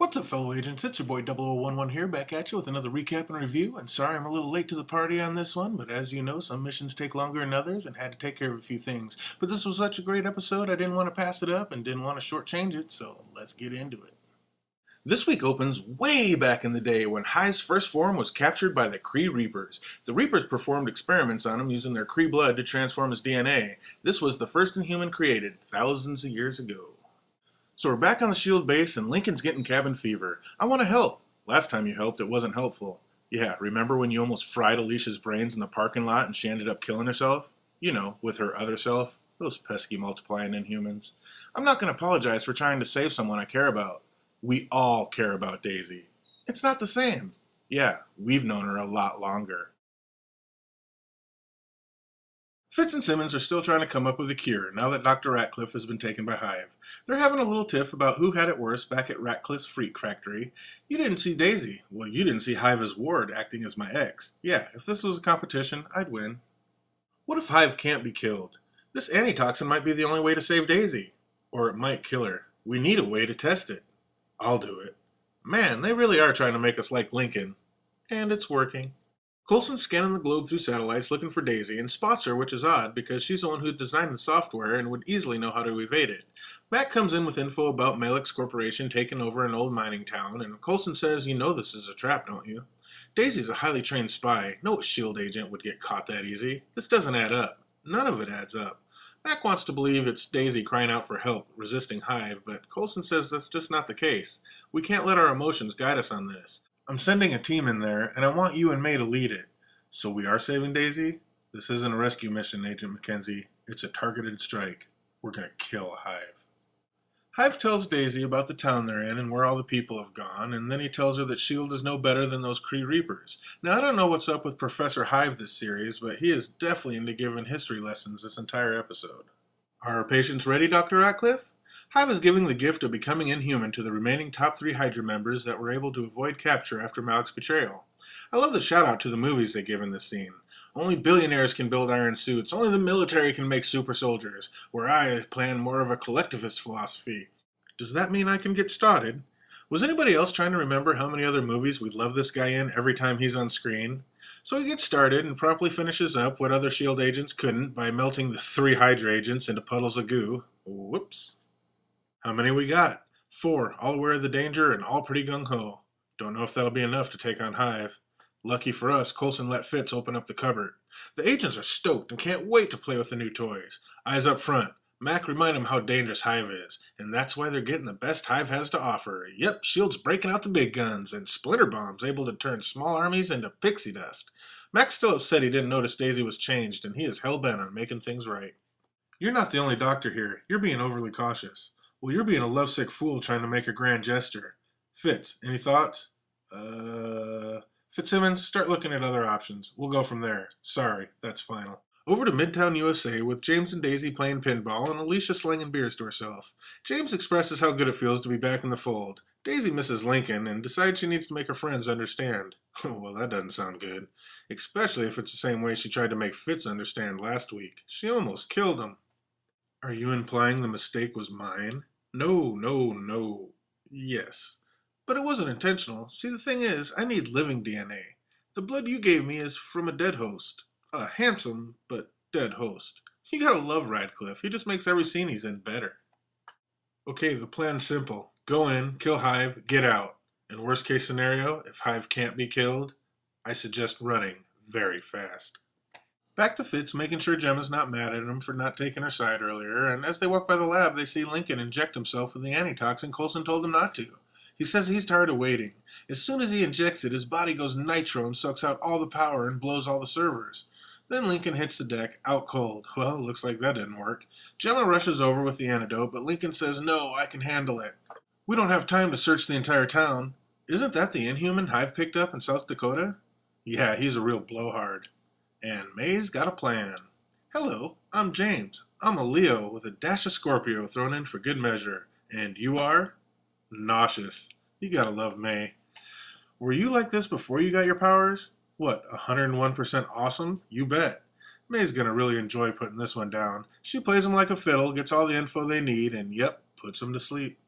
What's up, fellow agents? It's your boy 0011 here, back at you with another recap and review. And sorry I'm a little late to the party on this one, but as you know, some missions take longer than others and had to take care of a few things. But this was such a great episode, I didn't want to pass it up and didn't want to shortchange it, so let's get into it. This week opens way back in the day when Hive's first form was captured by the Kree Reapers. The Reapers performed experiments on him using their Kree blood to transform his DNA. This was the first Inhuman created thousands of years ago. So we're back on the S.H.I.E.L.D. base and Lincoln's getting cabin fever. I want to help. Last time you helped, it wasn't helpful. Yeah, remember when you almost fried Alicia's brains in the parking lot and she ended up killing herself? You know, with her other self. Those pesky multiplying Inhumans. I'm not going to apologize for trying to save someone I care about. We all care about Daisy. It's not the same. Yeah, we've known her a lot longer. Fitz and Simmons are still trying to come up with a cure now that Dr. Ratcliffe has been taken by Hive. They're having a little tiff about who had it worse back at Ratcliffe's Freak Factory. You didn't see Daisy. Well, you didn't see Hive as Ward acting as my ex. Yeah, if this was a competition, I'd win. What if Hive can't be killed? This antitoxin might be the only way to save Daisy. Or it might kill her. We need a way to test it. I'll do it. Man, they really are trying to make us like Lincoln. And it's working. Coulson's scanning the globe through satellites looking for Daisy and spots her, which is odd because she's the one who designed the software and would easily know how to evade it. Mac comes in with info about Malek's corporation taking over an old mining town, and Coulson says, "You know this is a trap, don't you?" Daisy's a highly trained spy. No S.H.I.E.L.D. agent would get caught that easy. This doesn't add up. None of it adds up. Mac wants to believe it's Daisy crying out for help, resisting Hive, but Coulson says that's just not the case. We can't let our emotions guide us on this. I'm sending a team in there, and I want you and May to lead it. So we are saving Daisy? This isn't a rescue mission, Agent Mackenzie. It's a targeted strike. We're gonna kill Hive. Hive tells Daisy about the town they're in and where all the people have gone, and then he tells her that S.H.I.E.L.D. is no better than those Kree Reapers. Now, I don't know what's up with Professor Hive this series, but he is definitely into giving history lessons this entire episode. Are our patients ready, Dr. Ratcliffe? Hive is giving the gift of becoming inhuman to the remaining top 3 Hydra members that were able to avoid capture after Malek's betrayal. I love the shout out to the movies they give in this scene. Only billionaires can build iron suits, only the military can make super soldiers, where I plan more of a collectivist philosophy. Does that mean I can get started? Was anybody else trying to remember how many other movies we love this guy in every time he's on screen? So he gets started and promptly finishes up what other S.H.I.E.L.D. agents couldn't by melting the 3 Hydra agents into puddles of goo. Whoops. How many we got? 4, all aware of the danger and all pretty gung-ho. Don't know if that'll be enough to take on Hive. Lucky for us, Coulson let Fitz open up the cupboard. The agents are stoked and can't wait to play with the new toys. Eyes up front. Mac remind them how dangerous Hive is, and that's why they're getting the best Hive has to offer. Yep, S.H.I.E.L.D.'s breaking out the big guns, and Splinter Bomb's able to turn small armies into pixie dust. Mac's still upset he didn't notice Daisy was changed, and he is hell-bent on making things right. You're not the only doctor here. You're being overly cautious. Well, you're being a lovesick fool trying to make a grand gesture. Fitz, any thoughts? Fitzsimmons, start looking at other options. We'll go from there. Sorry, that's final. Over to Midtown, USA, with James and Daisy playing pinball and Alicia slinging beers to herself. James expresses how good it feels to be back in the fold. Daisy misses Lincoln and decides she needs to make her friends understand. Well, that doesn't sound good. Especially if it's the same way she tried to make Fitz understand last week. She almost killed him. Are you implying the mistake was mine? No, no, no. Yes. But it wasn't intentional. See, the thing is, I need living DNA. The blood you gave me is from a dead host. A handsome, but dead host. You gotta love Radcliffe. He just makes every scene he's in better. Okay, the plan's simple. Go in, kill Hive, get out. In worst case scenario, if Hive can't be killed, I suggest running very fast. Back to Fitz, making sure Gemma's not mad at him for not taking her side earlier, and as they walk by the lab, they see Lincoln inject himself with the antitoxin Coulson told him not to. He says he's tired of waiting. As soon as he injects it, his body goes nitro and sucks out all the power and blows all the servers. Then Lincoln hits the deck, out cold. Well, looks like that didn't work. Gemma rushes over with the antidote, but Lincoln says, "No, I can handle it." We don't have time to search the entire town. Isn't that the Inhuman Hive picked up in South Dakota? Yeah, he's a real blowhard. And May's got a plan. Hello, I'm James. I'm a Leo with a dash of Scorpio thrown in for good measure. And you are? Nauseous. You gotta love May. Were you like this before you got your powers? What, 101% awesome? You bet. May's gonna really enjoy putting this one down. She plays them like a fiddle, gets all the info they need, and yep, puts them to sleep.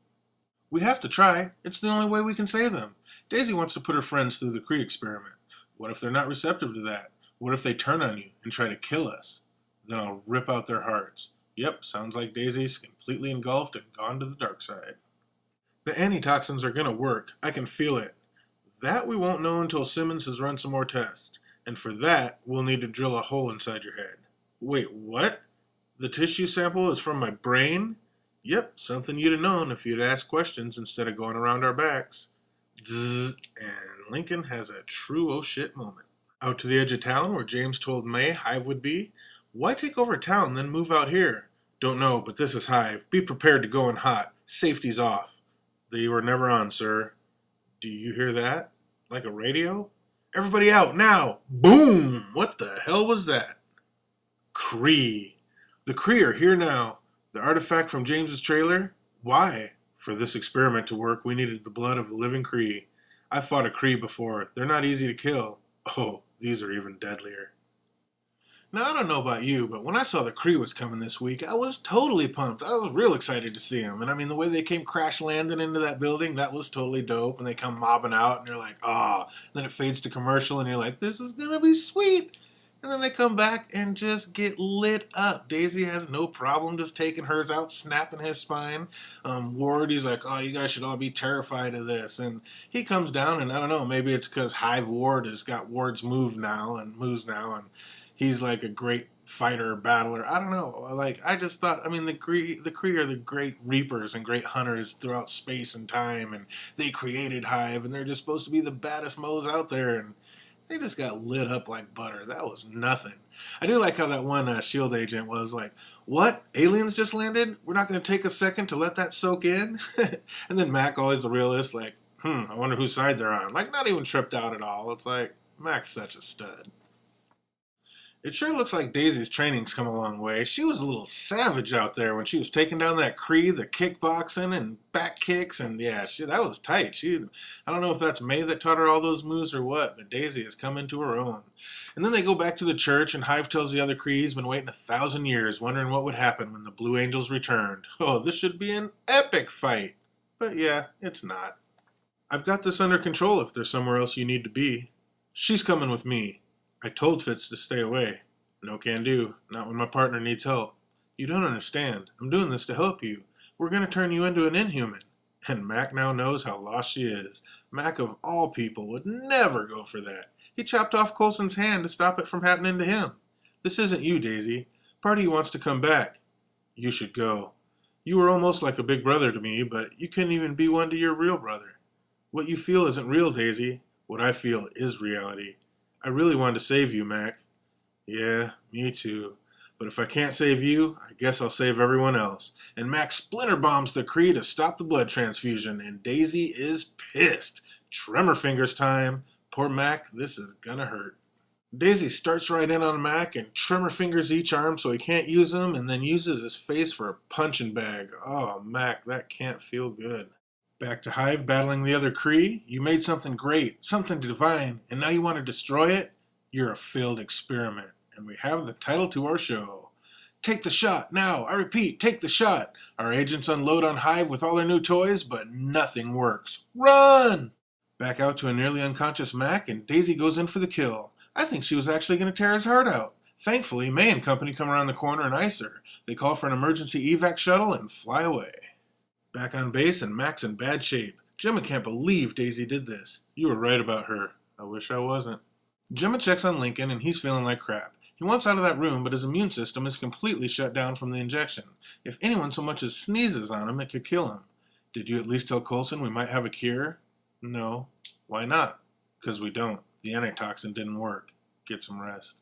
We have to try. It's the only way we can save them. Daisy wants to put her friends through the Kree experiment. What if they're not receptive to that? What if they turn on you and try to kill us? Then I'll rip out their hearts. Yep, sounds like Daisy's completely engulfed and gone to the dark side. The antitoxins are going to work. I can feel it. That we won't know until Simmons has run some more tests. And for that, we'll need to drill a hole inside your head. Wait, what? The tissue sample is from my brain? Yep, something you'd have known if you'd asked questions instead of going around our backs. Zzz, and Lincoln has a true oh shit moment. Out to the edge of town where James told May Hive would be? Why take over town, then move out here? Don't know, but this is Hive. Be prepared to go in hot. Safety's off. They were never on, sir. Do you hear that? Like a radio? Everybody out, now! Boom! What the hell was that? Kree. The Kree are here now. The artifact from James's trailer? Why? For this experiment to work, we needed the blood of a living Kree. I've fought a Kree before. They're not easy to kill. Oh, these are even deadlier. Now, I don't know about you, but when I saw the Kree was coming this week, I was totally pumped. I was real excited to see them. And I mean, the way they came crash landing into that building, that was totally dope. And they come mobbing out, and you're like, ah. Oh. Then it fades to commercial, and you're like, this is going to be sweet. And then they come back and just get lit up. Daisy has no problem just taking hers out, snapping his spine. Ward, he's like, oh, you guys should all be terrified of this. And he comes down, and I don't know, maybe it's because Hive Ward has got Ward's moves now, and he's like a great fighter, battler. I don't know. Like, I just thought, I mean, the Kree are the great reapers and great hunters throughout space and time, and they created Hive, and they're just supposed to be the baddest moes out there, and they just got lit up like butter. That was nothing. I do like how that one S.H.I.E.L.D. agent was like, what? Aliens just landed? We're not going to take a second to let that soak in? And then Mac, always the realist, like, I wonder whose side they're on. Like, not even tripped out at all. It's like, Mac's such a stud. It sure looks like Daisy's training's come a long way. She was a little savage out there when she was taking down that Kree, the kickboxing and back kicks, and yeah, that was tight. I don't know if that's May that taught her all those moves or what, but Daisy has come into her own. And then they go back to the church, and Hive tells the other Kree he's been waiting 1,000 years, wondering what would happen when the Blue Angels returned. Oh, this should be an epic fight. But yeah, it's not. I've got this under control if there's somewhere else you need to be. She's coming with me. I told Fitz to stay away. No can do. Not when my partner needs help. You don't understand. I'm doing this to help you. We're going to turn you into an Inhuman. And Mac now knows how lost she is. Mac, of all people, would never go for that. He chopped off Coulson's hand to stop it from happening to him. This isn't you, Daisy. Part of you wants to come back. You should go. You were almost like a big brother to me, but you couldn't even be one to your real brother. What you feel isn't real, Daisy. What I feel is reality. I really wanted to save you, Mac. Yeah, me too. But if I can't save you, I guess I'll save everyone else. And Mac splinter bombs the Kree to stop the blood transfusion, and Daisy is pissed. Tremor fingers time. Poor Mac, this is gonna hurt. Daisy starts right in on Mac and tremor fingers each arm so he can't use them, and then uses his face for a punching bag. Oh, Mac, that can't feel good. Back to Hive battling the other Kree. You made something great, something divine, and now you want to destroy it? You're a failed experiment, and we have the title to our show. Take the shot, now! I repeat, take the shot! Our agents unload on Hive with all their new toys, but nothing works. Run! Back out to a nearly unconscious Mac, and Daisy goes in for the kill. I think she was actually going to tear his heart out. Thankfully, May and company come around the corner and ice her. They call for an emergency evac shuttle and fly away. Back on base, and Mac's in bad shape. Gemma can't believe Daisy did this. You were right about her. I wish I wasn't. Gemma checks on Lincoln, and he's feeling like crap. He wants out of that room, but his immune system is completely shut down from the injection. If anyone so much as sneezes on him, it could kill him. Did you at least tell Coulson we might have a cure? No. Why not? Because we don't. The antitoxin didn't work. Get some rest.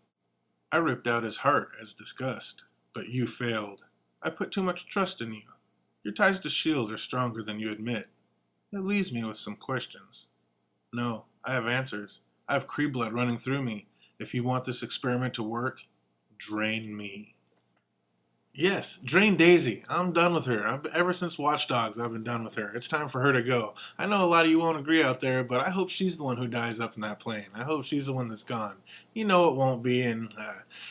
I ripped out his heart as discussed, but you failed. I put too much trust in you. Your ties to S.H.I.E.L.D. are stronger than you admit. It leaves me with some questions. No, I have answers. I have Kree blood running through me. If you want this experiment to work, drain me. Yes, drain Daisy. I'm done with her. Ever since Watch Dogs, I've been done with her. It's time for her to go. I know a lot of you won't agree out there, but I hope she's the one who dies up in that plane. I hope she's the one that's gone. you know it won't be. And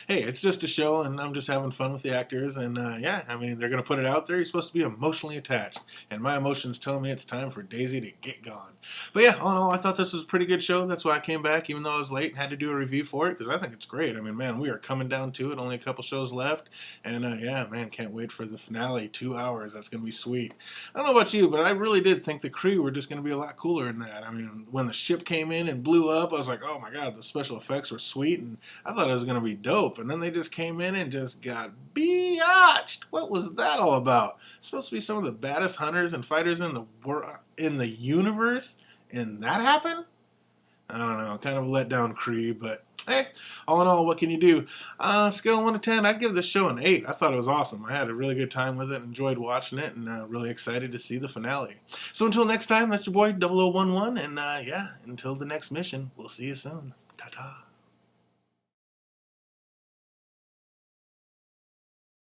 hey, it's just a show, and I'm just having fun with the actors. And yeah, I mean, they're gonna put it out there. You're supposed to be emotionally attached, and my emotions tell me it's time for Daisy to get gone. But yeah, all in all, I thought this was a pretty good show. That's why I came back, even though I was late and had to do a review for it, because I think it's great. I mean, man, we are coming down to it. Only a couple shows left, and yeah, man, can't wait for the finale. 2 hours. That's gonna be sweet. I don't know about you, but I really did think the Kree were just gonna be a lot cooler than that. I mean, when the ship came in and blew up, I was like, oh my god, the special effects were sweet, and I thought it was gonna be dope. And then they just came in and just got biatched. What was that all about? It's supposed to be some of the baddest hunters and fighters in the universe, and that happened. I don't know, kind of let down Kree, but hey, all in all, what can you do? Scale of 1 to 10, I'd give this show an 8. I thought it was awesome. I had a really good time with it, enjoyed watching it, and really excited to see the finale. So until next time, that's your boy 0011, and yeah, until the next mission, we'll see you soon. Ta-ta.